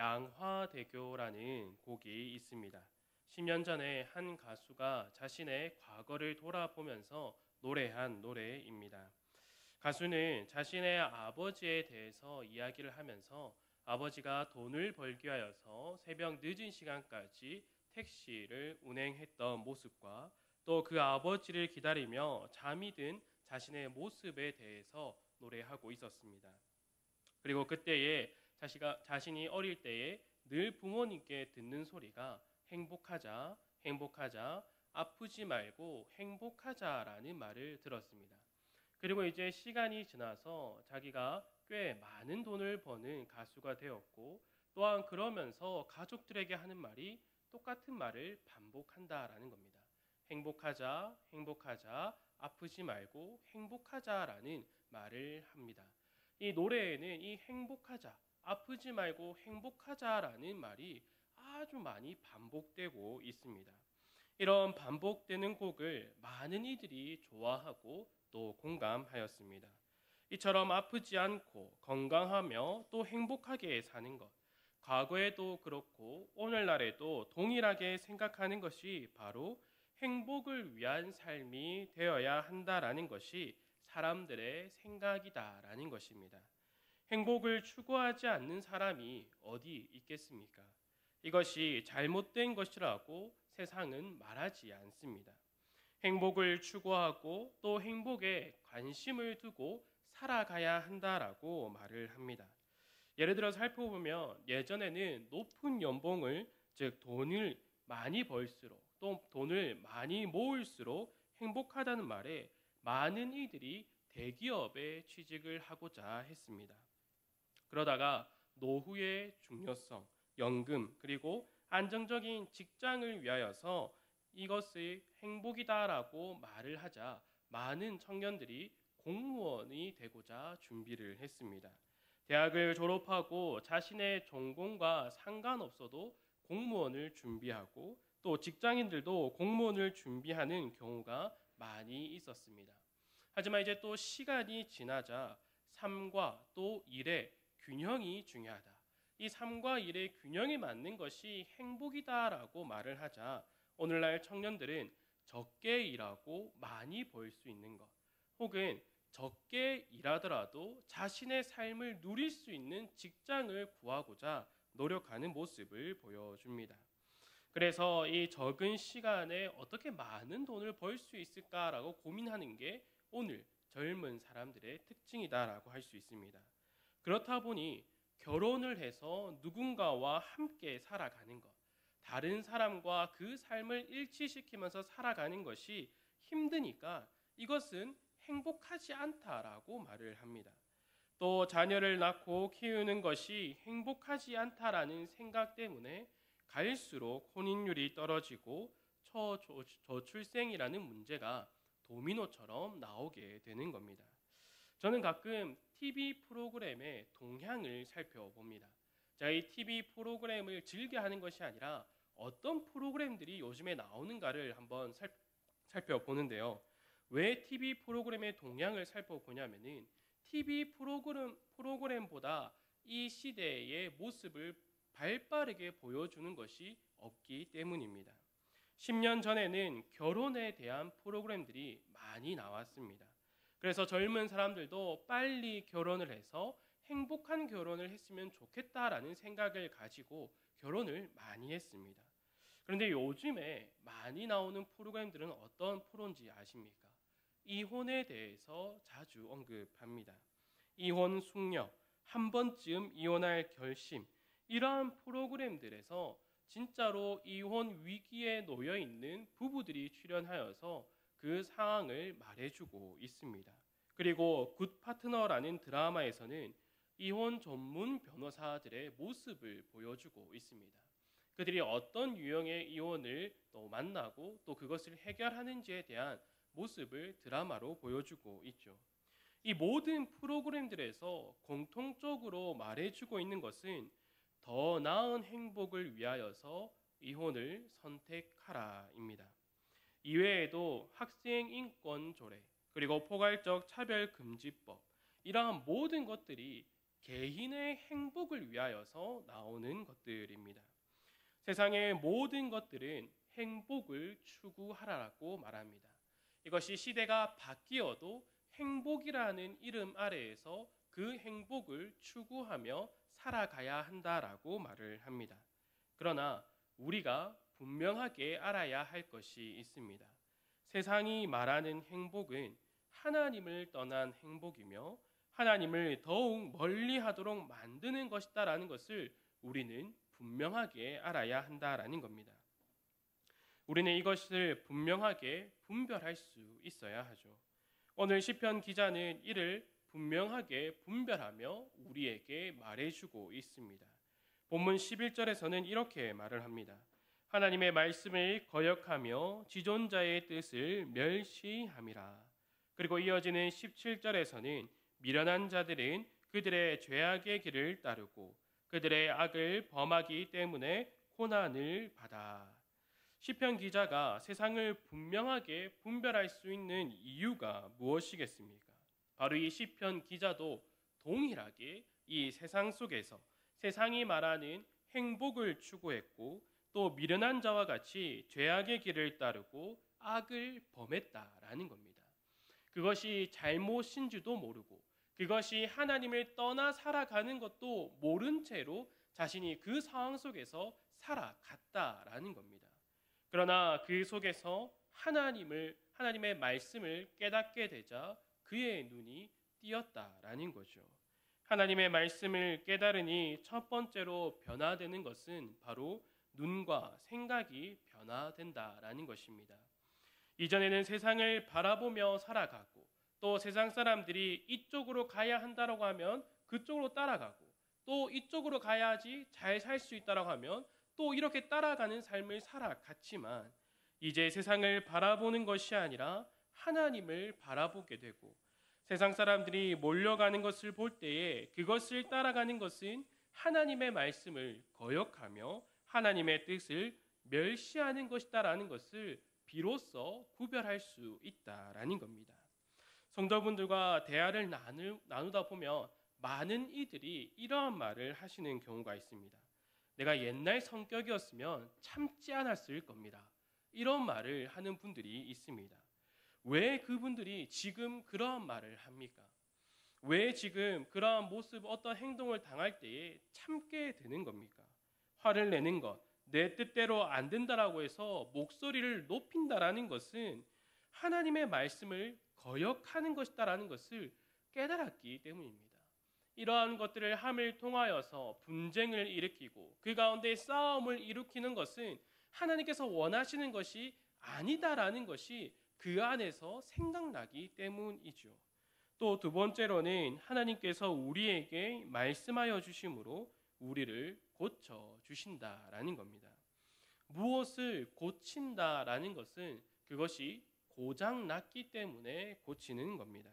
양화대교라는 곡이 있습니다. 10년 전에 한 가수가 자신의 과거를 돌아보면서 노래한 노래입니다. 가수는 자신의 아버지에 대해서 이야기를 하면서 아버지가 돈을 벌기 위하여서 새벽 늦은 시간까지 택시를 운행했던 모습과 또 그 아버지를 기다리며 잠이 든 자신의 모습에 대해서 노래하고 있었습니다. 그리고 그때에 자신이 어릴 때에 늘 부모님께 듣는 소리가 행복하자, 행복하자, 아프지 말고 행복하자라는 말을 들었습니다. 그리고 이제 시간이 지나서 자기가 꽤 많은 돈을 버는 가수가 되었고 또한 그러면서 가족들에게 하는 말이 똑같은 말을 반복한다라는 겁니다. 행복하자, 행복하자, 아프지 말고 행복하자라는 말을 합니다. 이 노래에는 이 행복하자, 아프지 말고 행복하자라는 말이 아주 많이 반복되고 있습니다. 이런 반복되는 곡을 많은 이들이 좋아하고 또 공감하였습니다. 이처럼 아프지 않고 건강하며 또 행복하게 사는 것, 과거에도 그렇고 오늘날에도 동일하게 생각하는 것이 바로 행복을 위한 삶이 되어야 한다라는 것이 사람들의 생각이다라는 것입니다. 행복을 추구하지 않는 사람이 어디 있겠습니까? 이것이 잘못된 것이라고 세상은 말하지 않습니다. 행복을 추구하고 또 행복에 관심을 두고 살아가야 한다라고 말을 합니다. 예를 들어 살펴보면 예전에는 높은 연봉을 즉 돈을 많이 벌수록 또 돈을 많이 모을수록 행복하다는 말에 많은 이들이 대기업에 취직을 하고자 했습니다. 그러다가 노후의 중요성, 연금 그리고 안정적인 직장을 위하여서 이것을 행복이다라고 말을 하자 많은 청년들이 공무원이 되고자 준비를 했습니다. 대학을 졸업하고 자신의 전공과 상관없어도 공무원을 준비하고 또 직장인들도 공무원을 준비하는 경우가 많이 있었습니다. 하지만 이제 또 시간이 지나자 삶과 또 일의 균형이 중요하다. 이 삶과 일의 균형이 맞는 것이 행복이다라고 말을 하자 오늘날 청년들은 적게 일하고 많이 벌 수 있는 것 혹은 적게 일하더라도 자신의 삶을 누릴 수 있는 직장을 구하고자 노력하는 모습을 보여줍니다. 그래서 이 적은 시간에 어떻게 많은 돈을 벌 수 있을까라고 고민하는 게 오늘 젊은 사람들의 특징이다라고 할 수 있습니다. 그렇다 보니 결혼을 해서 누군가와 함께 살아가는 것, 다른 사람과 그 삶을 일치시키면서 살아가는 것이 힘드니까 이것은 행복하지 않다라고 말을 합니다. 또 자녀를 낳고 키우는 것이 행복하지 않다라는 생각 때문에 갈수록 혼인율이 떨어지고 저출생이라는 문제가 도미노처럼 나오게 되는 겁니다. 저는 가끔 TV 프로그램의 동향을 살펴봅니다. 자, 이 TV 프로그램을 즐겨하는 것이 아니라 어떤 프로그램들이 요즘에 나오는가를 한번 살펴보는데요. 왜 TV 프로그램의 동향을 살펴보냐면은 TV 프로그램보다 이 시대의 모습을 발빠르게 보여주는 것이 없기 때문입니다. 10년 전에는 결혼에 대한 프로그램들이 많이 나왔습니다. 그래서 젊은 사람들도 빨리 결혼을 해서 행복한 결혼을 했으면 좋겠다라는 생각을 가지고 결혼을 많이 했습니다. 그런데 요즘에 많이 나오는 프로그램들은 어떤 프로인지 아십니까? 이혼에 대해서 자주 언급합니다. 이혼 숙녀, 한 번쯤 이혼할 결심, 이러한 프로그램들에서 진짜로 이혼 위기에 놓여 있는 부부들이 출연하여서 그 상황을 말해주고 있습니다. 그리고 굿 파트너라는 드라마에서는 이혼 전문 변호사들의 모습을 보여주고 있습니다. 그들이 어떤 유형의 이혼을 또 만나고 또 그것을 해결하는지에 대한 모습을 드라마로 보여주고 있죠. 이 모든 프로그램들에서 공통적으로 말해주고 있는 것은 더 나은 행복을 위하여서 이혼을 선택하라입니다. 이외에도 학생 인권 조례, 그리고 포괄적 차별 금지법, 이러한 모든 것들이 개인의 행복을 위하여서 나오는 것들입니다. 세상의 모든 것들은 행복을 추구하라고 말합니다. 이것이 시대가 바뀌어도 행복이라는 이름 아래에서 그 행복을 추구하며 살아가야 한다라고 말을 합니다. 그러나 우리가 분명하게 알아야 할 것이 있습니다. 세상이 말하는 행복은 하나님을 떠난 행복이며 하나님을 더욱 멀리 하도록 만드는 것이다라는 것을 우리는 분명하게 알아야 한다라는 겁니다. 우리는 이것을 분명하게 분별할 수 있어야 하죠. 오늘 시편 기자는 이를 분명하게 분별하며 우리에게 말해주고 있습니다. 본문 11절에서는 이렇게 말을 합니다. 하나님의 말씀을 거역하며 지존자의 뜻을 멸시함이라. 그리고 이어지는 17절에서는 미련한 자들은 그들의 죄악의 길을 따르고 그들의 악을 범하기 때문에 고난을 받아. 시편 기자가 세상을 분명하게 분별할 수 있는 이유가 무엇이겠습니까? 바로 이 시편 기자도 동일하게 이 세상 속에서 세상이 말하는 행복을 추구했고 또 미련한 자와 같이 죄악의 길을 따르고 악을 범했다라는 겁니다. 그것이 잘못인지도 모르고 그것이 하나님을 떠나 살아가는 것도 모른 채로 자신이 그 상황 속에서 살아갔다라는 겁니다. 그러나 그 속에서 하나님의 말씀을 깨닫게 되자 그의 눈이 띄었다라는 거죠. 하나님의 말씀을 깨달으니 첫 번째로 변화되는 것은 바로 눈과 생각이 변화된다라는 것입니다. 이전에는 세상을 바라보며 살아가고 또 세상 사람들이 이쪽으로 가야 한다라고 하면 그쪽으로 따라가고 또 이쪽으로 가야지 잘 살 수 있다라고 하면 또 이렇게 따라가는 삶을 살아갔지만 이제 세상을 바라보는 것이 아니라 하나님을 바라보게 되고 세상 사람들이 몰려가는 것을 볼 때에 그것을 따라가는 것은 하나님의 말씀을 거역하며 하나님의 뜻을 멸시하는 것이다라는 것을 비로소 구별할 수 있다라는 겁니다. 성도분들과 대화를 나누다 보면 많은 이들이 이러한 말을 하시는 경우가 있습니다. 내가 옛날 성격이었으면 참지 않았을 겁니다. 이런 말을 하는 분들이 있습니다. 왜 그분들이 지금 그러한 말을 합니까? 왜 지금 그러한 모습, 어떤 행동을 당할 때에 참게 되는 겁니까? 화를 내는 것, 내 뜻대로 안 된다라고 해서 목소리를 높인다라는 것은 하나님의 말씀을 거역하는 것이다라는 것을 깨달았기 때문입니다. 이러한 것들을 함을 통하여서 분쟁을 일으키고 그 가운데 싸움을 일으키는 것은 하나님께서 원하시는 것이 아니다라는 것이 그 안에서 생각나기 때문이죠. 또 두 번째로는 하나님께서 우리에게 말씀하여 주심으로 우리를 고쳐 주신다라는 겁니다. 무엇을 고친다라는 것은 그것이 고장 났기 때문에 고치는 겁니다.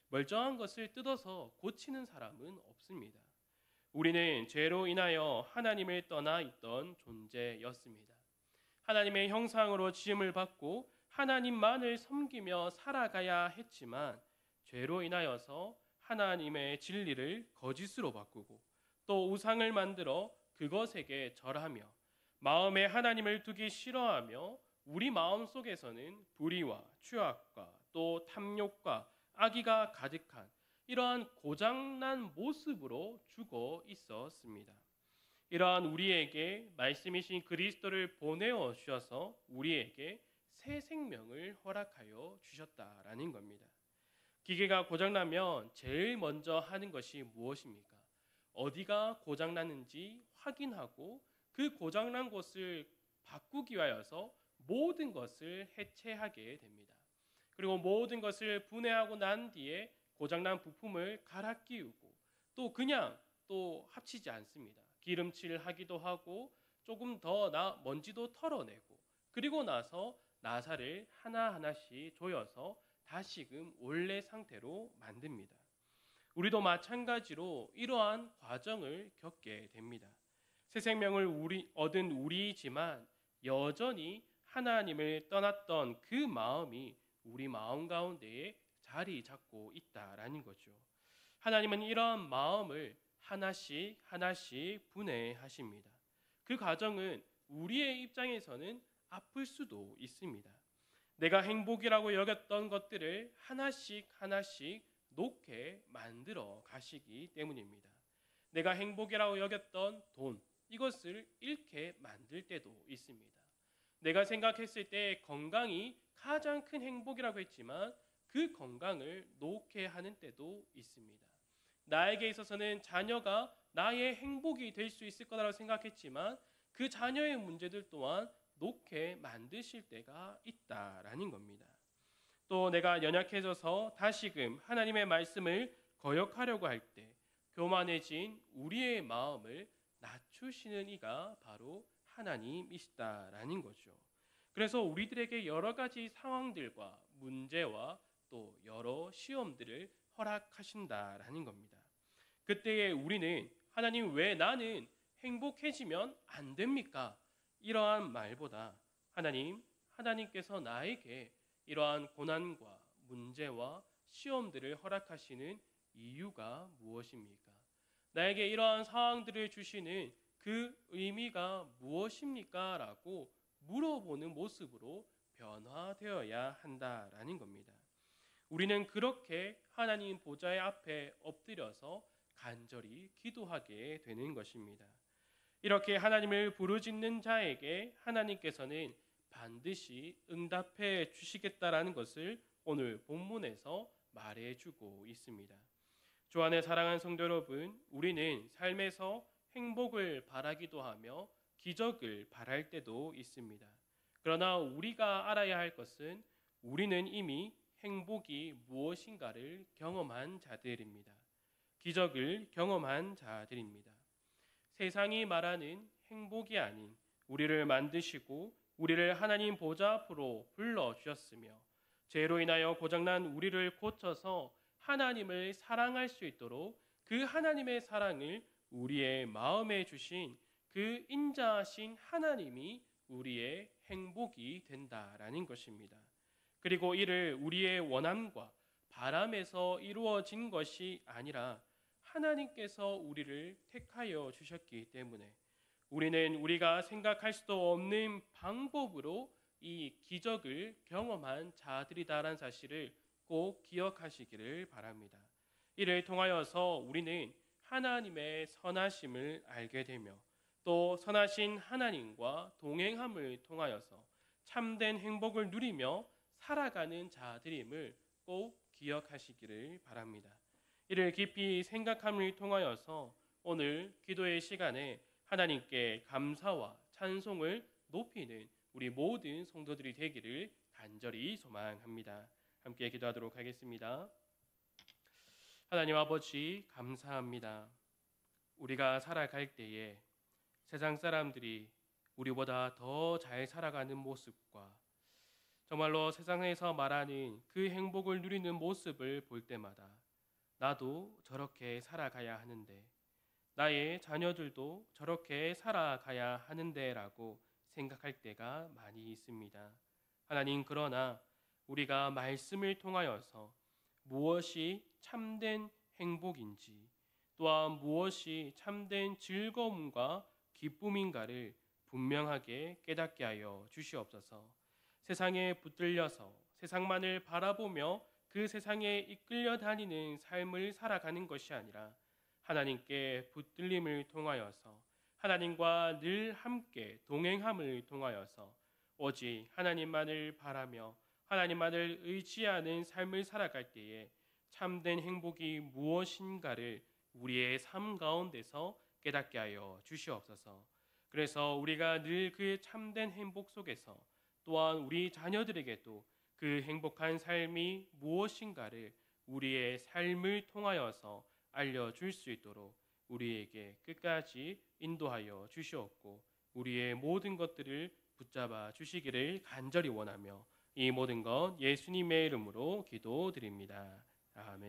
멀쩡한 것을 뜯어서 고치는 사람은 없습니다. 우리는 죄로 인하여 하나님을 떠나 있던 존재였습니다. 하나님의 형상으로 지음을 받고 하나님만을 섬기며 살아가야 했지만 죄로 인하여서 하나님의 진리를 거짓으로 바꾸고 또 우상을 만들어 그것에게 절하며 마음에 하나님을 두기 싫어하며 우리 마음 속에서는 불의와 추악과 또 탐욕과 악의가 가득한 이러한 고장난 모습으로 죽어 있었습니다. 이러한 우리에게 말씀이신 그리스도를 보내어 주셔서 우리에게 새 생명을 허락하여 주셨다라는 겁니다. 기계가 고장나면 제일 먼저 하는 것이 무엇입니까? 어디가 고장났는지 확인하고 그 고장난 곳을 바꾸기 위하여서 모든 것을 해체하게 됩니다. 그리고 모든 것을 분해하고 난 뒤에 고장난 부품을 갈아 끼우고 또 그냥 또 합치지 않습니다. 기름칠을 하기도 하고 조금 더 먼지도 털어내고 그리고 나서 나사를 하나하나씩 조여서 다시금 원래 상태로 만듭니다. 우리도 마찬가지로 이러한 과정을 겪게 됩니다. 새 생명을 얻은 우리이지만 여전히 하나님을 떠났던 그 마음이 우리 마음 가운데에 자리 잡고 있다라는 거죠. 하나님은 이러한 마음을 하나씩 하나씩 분해하십니다. 그 과정은 우리의 입장에서는 아플 수도 있습니다. 내가 행복이라고 여겼던 것들을 하나씩 하나씩 놓게 만들어 가시기 때문입니다. 내가 행복이라고 여겼던 돈, 이것을 잃게 만들 때도 있습니다. 내가 생각했을 때 건강이 가장 큰 행복이라고 했지만 그 건강을 놓게 하는 때도 있습니다. 나에게 있어서는 자녀가 나의 행복이 될 수 있을 거라고 생각했지만 그 자녀의 문제들 또한 놓게 만드실 때가 있다라는 겁니다. 또 내가 연약해져서 다시금 하나님의 말씀을 거역하려고 할 때 교만해진 우리의 마음을 낮추시는 이가 바로 하나님이시다라는 거죠. 그래서 우리들에게 여러 가지 상황들과 문제와 또 여러 시험들을 허락하신다라는 겁니다. 그때에 우리는 하나님 왜 나는 행복해지면 안 됩니까? 이러한 말보다 하나님께서 나에게 이러한 고난과 문제와 시험들을 허락하시는 이유가 무엇입니까? 나에게 이러한 상황들을 주시는 그 의미가 무엇입니까? 라고 물어보는 모습으로 변화되어야 한다라는 겁니다. 우리는 그렇게 하나님 보좌의 앞에 엎드려서 간절히 기도하게 되는 것입니다. 이렇게 하나님을 부르짖는 자에게 하나님께서는 반드시 응답해 주시겠다라는 것을 오늘 본문에서 말해주고 있습니다. 주 안에 사랑하는 성도 여러분, 우리는 삶에서 행복을 바라기도 하며 기적을 바랄 때도 있습니다. 그러나 우리가 알아야 할 것은 우리는 이미 행복이 무엇인가를 경험한 자들입니다. 기적을 경험한 자들입니다. 세상이 말하는 행복이 아닌 우리를 만드시고 우리를 하나님 보좌 앞으로 불러주셨으며 죄로 인하여 고장난 우리를 고쳐서 하나님을 사랑할 수 있도록 그 하나님의 사랑을 우리의 마음에 주신 그 인자하신 하나님이 우리의 행복이 된다라는 것입니다. 그리고 이를 우리의 원함과 바람에서 이루어진 것이 아니라 하나님께서 우리를 택하여 주셨기 때문에 우리는 우리가 생각할 수도 없는 방법으로 이 기적을 경험한 자들이다라는 사실을 꼭 기억하시기를 바랍니다. 이를 통하여서 우리는 하나님의 선하심을 알게 되며 또 선하신 하나님과 동행함을 통하여서 참된 행복을 누리며 살아가는 자들임을 꼭 기억하시기를 바랍니다. 이를 깊이 생각함을 통하여서 오늘 기도의 시간에 하나님께 감사와 찬송을 높이는 우리 모든 성도들이 되기를 간절히 소망합니다. 함께 기도하도록 하겠습니다. 하나님 아버지 감사합니다. 우리가 살아갈 때에 세상 사람들이 우리보다 더 잘 살아가는 모습과 정말로 세상에서 말하는 그 행복을 누리는 모습을 볼 때마다 나도 저렇게 살아가야 하는데 나의 자녀들도 저렇게 살아가야 하는데 라고 생각할 때가 많이 있습니다. 하나님, 그러나 우리가 말씀을 통하여서 무엇이 참된 행복인지 또한 무엇이 참된 즐거움과 기쁨인가를 분명하게 깨닫게 하여 주시옵소서. 세상에 붙들려서 세상만을 바라보며 그 세상에 이끌려 다니는 삶을 살아가는 것이 아니라 하나님께 붙들림을 통하여서 하나님과 늘 함께 동행함을 통하여서 오직 하나님만을 바라며 하나님만을 의지하는 삶을 살아갈 때에 참된 행복이 무엇인가를 우리의 삶 가운데서 깨닫게 하여 주시옵소서. 그래서 우리가 늘 그 참된 행복 속에서 또한 우리 자녀들에게도 그 행복한 삶이 무엇인가를 우리의 삶을 통하여서 알려줄 수 있도록 우리에게 끝까지 인도하여 주시옵고 우리의 모든 것들을 붙잡아 주시기를 간절히 원하며 이 모든 것 예수님의 이름으로 기도드립니다. 아멘.